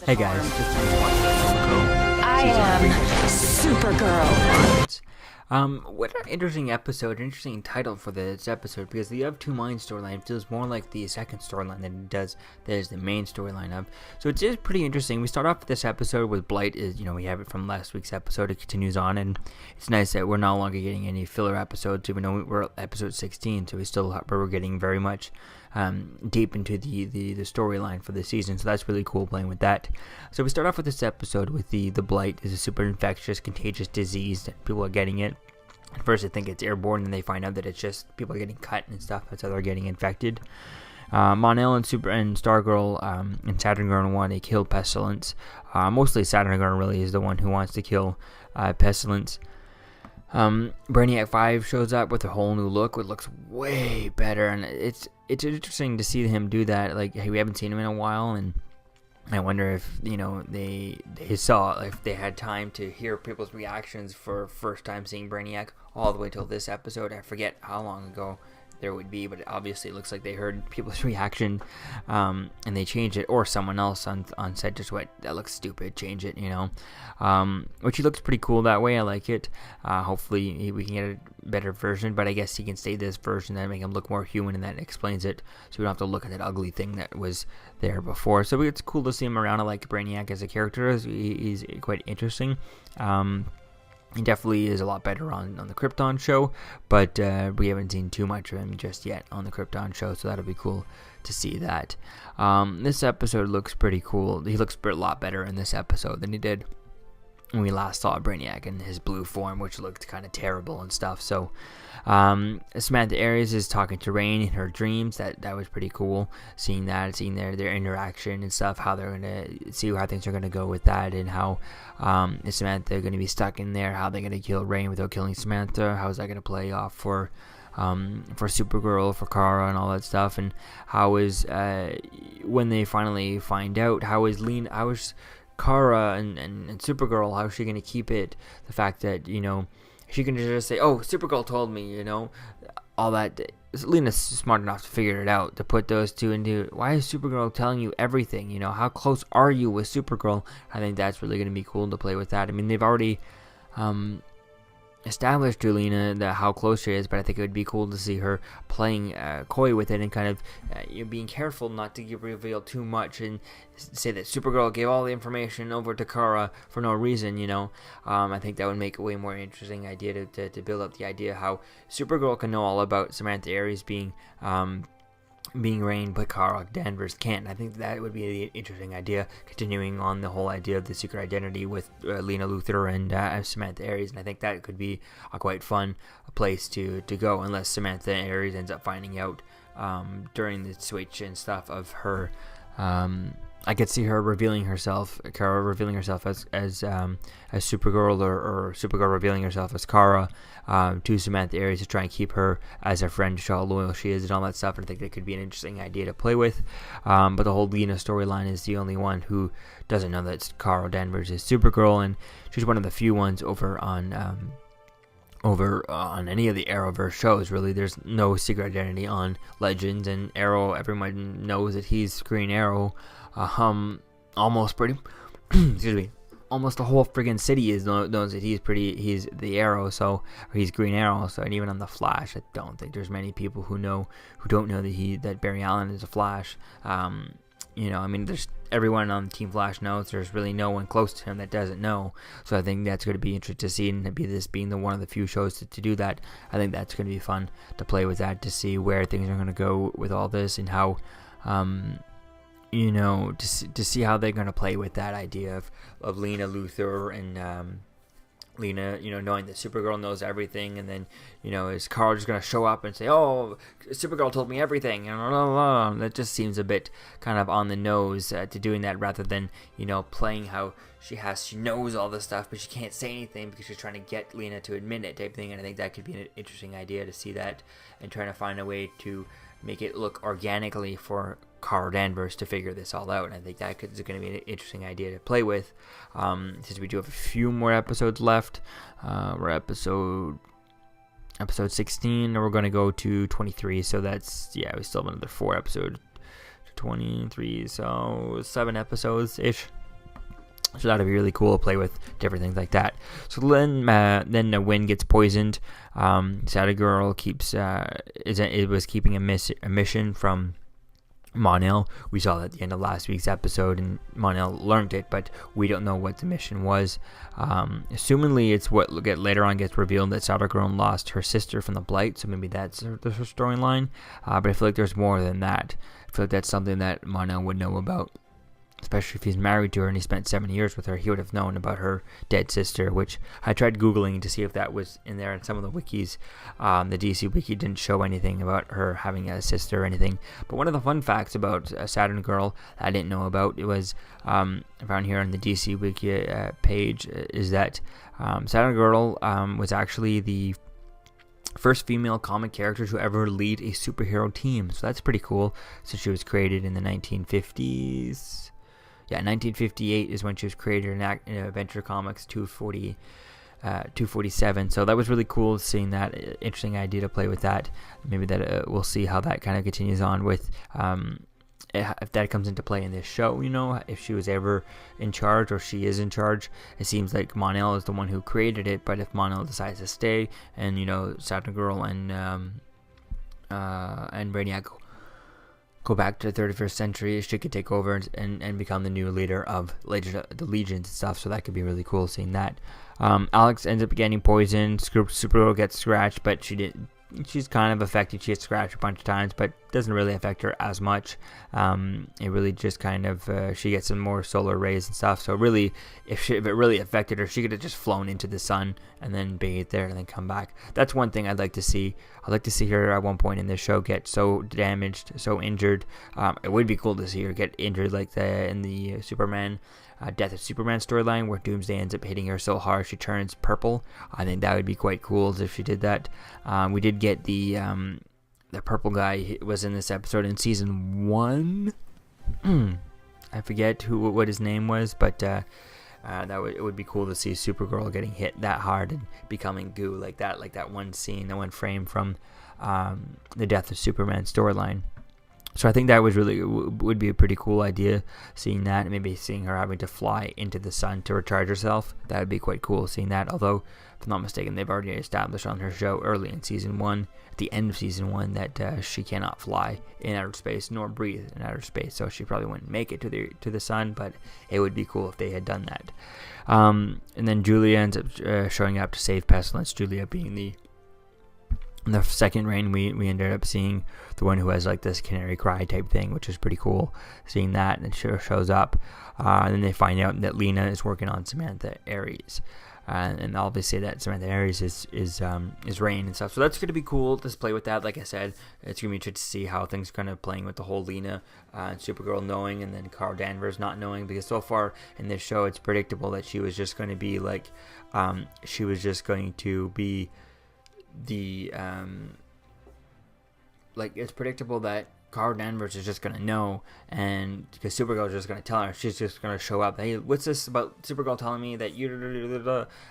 Hey guys, just I am Supergirl. what an interesting episode, interesting title for this episode, because the Of Two Minds storyline feels more like the second storyline than it does there's the main storyline of. So it is pretty interesting. We start off this episode with Blight, we have it from last week's episode, it continues on, and it's nice that we're no longer getting any filler episodes, even though we're at episode 16, so we're getting very much deep into the storyline for the season, so that's really cool playing with that. So we start off with this episode with the Blight is a super infectious, contagious disease that people are getting it. At first, I think it's airborne, and they find out that it's just people are getting cut and stuff. That's how they're getting infected. Mon-El and Stargirl and Saturn Girl want to kill Pestilence. Mostly Saturn Girl really is the one who wants to kill Pestilence. Brainiac 5 shows up with a whole new look. It looks way better, and it's interesting to see him do that. Like, hey, we haven't seen him in a while, and I wonder if they saw if they had time to hear people's reactions for first time seeing Brainiac all the way till this episode. I forget how long ago there would be, but it obviously looks like they heard people's reaction and they changed it, or someone else on set just went, that looks stupid, change it, which he looks pretty cool that way. I like it. Hopefully we can get a better version, but I guess he can stay this version and make him look more human, and that explains it, so we don't have to look at that ugly thing that was there before. So it's cool to see him around. I like Brainiac as a character. He's quite interesting. He definitely is a lot better on the Krypton show, but we haven't seen too much of him just yet on the Krypton show, so that'll be cool to see that. This episode looks pretty cool. He looks a lot better in this episode than he did when we last saw Brainiac in his blue form, which looked kind of terrible and stuff. So Samantha Aries is talking to Rain in her dreams. That was pretty cool, seeing their interaction and stuff, how they're gonna see how things are gonna go with that, and how is Samantha gonna be stuck in there, how they're gonna kill Rain without killing Samantha, how is that gonna play off for Supergirl, for Kara, and all that stuff, and how is when they finally find out, how is Kara and Supergirl, how is she going to keep it, the fact that, she can just say, oh, Supergirl told me, all that. Lena's smart enough to figure it out, to put those two into, why is Supergirl telling you everything, how close are you with Supergirl? I think that's really going to be cool to play with that. I mean, they've already established to Lena how close she is, but I think it would be cool to see her playing coy with it and kind of being careful not to reveal too much and say that Supergirl gave all the information over to Kara for no reason. I think that would make a way more interesting idea to build up the idea how Supergirl can know all about Samantha Aries being Rain, but Kara Danvers can't. I think that would be an interesting idea, continuing on the whole idea of the secret identity with Lena Luthor and Samantha Aries, and I think that could be a quite fun place to go, unless Samantha Aries ends up finding out during the switch and stuff of her. I could see her revealing herself, Kara revealing herself as Supergirl, or Supergirl revealing herself as Kara to Samantha Aries to try and keep her as a friend, to show how loyal she is and all that stuff. And I think that could be an interesting idea to play with. But the whole Lena storyline is the only one who doesn't know that Kara Danvers is Supergirl, and she's one of the few ones over on any of the Arrowverse shows. Really, there's no secret identity on Legends, and Arrow, everyone knows that he's Green Arrow. Almost the whole friggin' city knows that he's the Arrow, or he's Green Arrow. So, and even on the Flash, I don't think there's many people who don't know that Barry Allen is a Flash. There's everyone on Team Flash knows. There's really no one close to him that doesn't know. So I think that's going to be interesting to see, and this being one of the few shows to do that. I think that's going to be fun to play with that, to see where things are going to go with all this, and how, to see how they're going to play with that idea of Lena Luthor and Lena, knowing that Supergirl knows everything, and then, is Carl just going to show up and say, oh, Supergirl told me everything, that just seems a bit kind of on the nose to doing that, rather than, playing how she knows all this stuff, but she can't say anything because she's trying to get Lena to admit it, type thing. And I think that could be an interesting idea to see that, and trying to find a way to make it look organically for Kara Danvers to figure this all out. And I think that is going to be an interesting idea to play with. Since we do have a few more episodes left, we're episode 16, and we're going to go to 23. So that's, we still have another 4 episodes, 23, so 7 episodes ish. So that'll be really cool to play with different things like that. So then the Wynn gets poisoned. Supergirl was keeping a mission from Mon-El. We saw that at the end of last week's episode, and Mon-El learned it, but we don't know what the mission was. Assumingly, it's what later on gets revealed that Supergirl lost her sister from the Blight, so maybe that's her storyline. But I feel like there's more than that. I feel like that's something that Mon-El would know about. Especially if he's married to her and he spent 7 years with her, he would have known about her dead sister, which I tried Googling to see if that was in there in some of the wikis. The DC wiki didn't show anything about her having a sister or anything. But one of the fun facts about Saturn Girl I didn't know about, it was found here on the DC wiki page, is that Saturn Girl was actually the first female comic character to ever lead a superhero team. So that's pretty cool, since she was created in the 1950s. Yeah, 1958 is when she was created in Adventure Comics 247. So that was really cool seeing that. Interesting idea to play with that. Maybe that we'll see how that kind of continues on with if that comes into play in this show. If she was ever in charge, or she is in charge. It seems like Mon-El is the one who created it, but if Mon-El decides to stay, and Saturn Girl and Brainiac go back to the 31st century, she could take over and become the new leader of the Legions and stuff. So that could be really cool seeing that. Alex ends up getting poisoned. Supergirl gets scratched, but she's kind of affected. She gets scratched a bunch of times, but doesn't really affect her as much. It really just kind of she gets some more solar rays and stuff. So really, if it really affected her, she could have just flown into the sun and then bathed there and then come back. That's one thing I'd like to see. I'd like to see her at one point in this show get so damaged, so injured. It would be cool to see her get injured like in the Superman Death of Superman storyline, where Doomsday ends up hitting her so hard she turns purple. I think that would be quite cool if she did that. We did get the purple guy was in this episode in season 1. I forget what his name was, but it would be cool to see Supergirl getting hit that hard and becoming goo like that one scene, that one frame from the Death of Superman storyline. So I think that would be a pretty cool idea, seeing that, and maybe seeing her having to fly into the sun to recharge herself. That would be quite cool seeing that. Although, if I'm not mistaken, they've already established on her show early in season 1, at the end of season 1, that she cannot fly in outer space nor breathe in outer space. So she probably wouldn't make it to the sun, but it would be cool if they had done that. And then Julia ends up showing up to save Pestilence. Julia being the second reign, we ended up seeing the one who has like this canary cry type thing, which is pretty cool seeing that, and it shows up. And then they find out that Lena is working on Samantha Aries, and obviously that Samantha Aries is Reign and stuff. So that's going to be cool to play with that. Like I said, it's going to be interesting to see how things kind of playing with the whole Lena and Supergirl knowing, and then Carl Danvers not knowing, because so far in this show it's predictable that she was just going to be like it's predictable that Carl Danvers is just going to know, and because Supergirl is just going to tell her, she's just going to show up, hey, what's this about Supergirl telling me that you,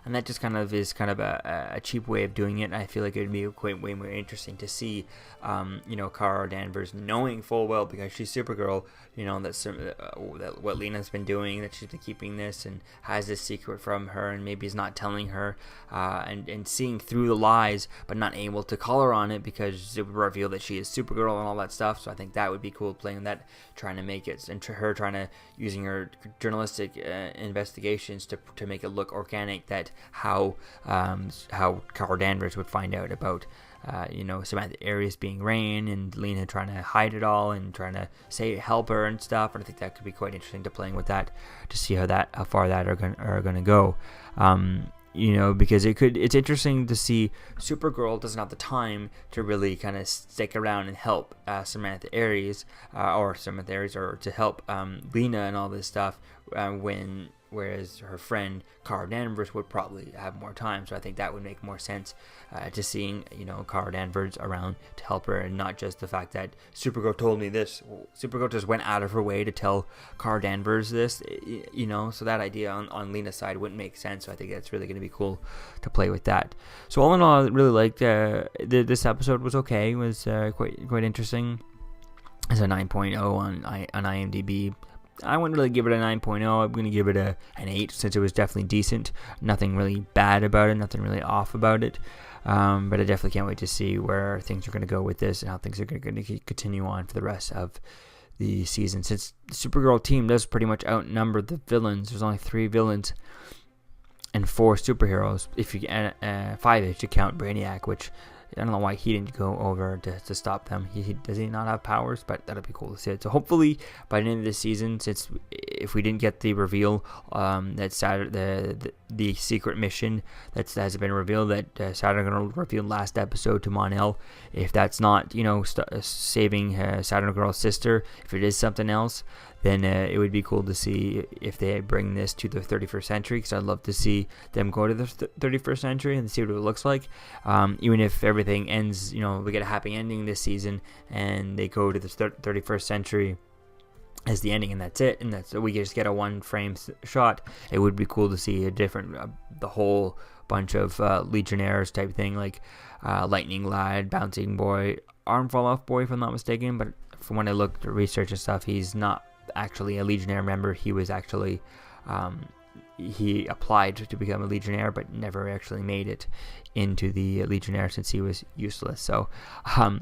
and that just kind of is kind of a cheap way of doing it. I feel like it would be way more interesting to see, Carl Danvers knowing full well, because she's Supergirl, that what Lena's been doing, that she's been keeping this and has this secret from her, and maybe is not telling her, and seeing through the lies, but not able to call her on it because it would reveal that she is Supergirl and all that stuff. So I think that would be cool, playing that, trying to make it, and her trying to using her journalistic investigations to make it look organic, that how Carl Danvers would find out about Samantha Aries being Reign, and Lena trying to hide it all and trying to help her and stuff. And I think that could be quite interesting to playing with that, to see how far that are going to go. Because it's interesting to see Supergirl doesn't have the time to really kind of stick around and help Samantha Aries, or to help Lena and all this stuff, whereas her friend Carl Danvers would probably have more time. So I think that would make more sense to seeing Carl Danvers around to help her, and not just the fact that Supergirl told me this. Supergirl just went out of her way to tell Carl Danvers this, so that idea on Lena's side wouldn't make sense. So I think that's really going to be cool to play with that. So all in all, I really liked this episode. Was okay. It was quite interesting. It's a 9.0 on IMDb. I wouldn't really give it a 9.0. I'm going to give it an 8 since it was definitely decent. Nothing really bad about it, nothing really off about it. But I definitely can't wait to see where things are going to go with this and how things are going to continue on for the rest of the season. Since the Supergirl team does pretty much outnumber the villains, there's only 3 villains and 4 superheroes, if you 5 if you count Brainiac, which I don't know why he didn't go over to stop them. Does he not have powers? But that'll be cool to see it. So hopefully by the end of the season, since if we didn't get the reveal that Saturday, the secret mission that hasn't been revealed, that Saturn are going to reveal last episode to Mon-El. If that's not, saving Saturn Girl's sister, if it is something else, then it would be cool to see if they bring this to the 31st century, because I'd love to see them go to the 31st century and see what it looks like. Even if everything ends, we get a happy ending this season and they go to the 31st century as the ending and that's it, and we just get a one frame shot. It would be cool to see a different, the whole bunch of Legionnaires type thing, like Lightning Lad, Bouncing Boy, Arm Fall Off Boy, if I'm not mistaken. But from when I looked at research and stuff, he's not actually a Legionnaire member. He was actually he applied to become a Legionnaire but never actually made it into the Legionnaire since he was useless. So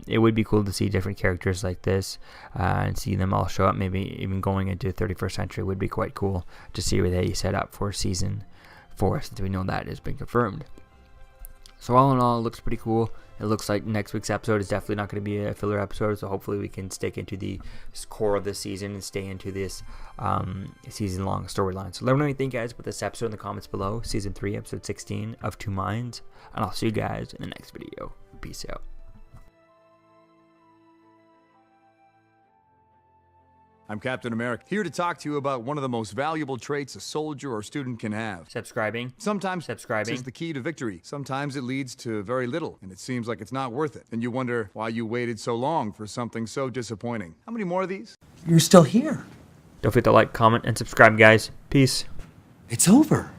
it would be cool to see different characters like this and see them all show up. Maybe even going into 31st century would be quite cool to see where they set up for season 4, since we know that has been confirmed. So all in all, it looks pretty cool. It looks like next week's episode is definitely not going to be a filler episode, so hopefully we can stick into the core of the season and stay into this season-long storyline. So let me know what you think, guys, about this episode in the comments below. Season 3, episode 16 of Two Minds. And I'll see you guys in the next video. Peace out. I'm Captain America, here to talk to you about one of the most valuable traits a soldier or student can have. Subscribing. Sometimes is the key to victory. Sometimes it leads to very little, and it seems like it's not worth it. And you wonder why you waited so long for something so disappointing. How many more of these? You're still here. Don't forget to like, comment, and subscribe, guys. Peace. It's over.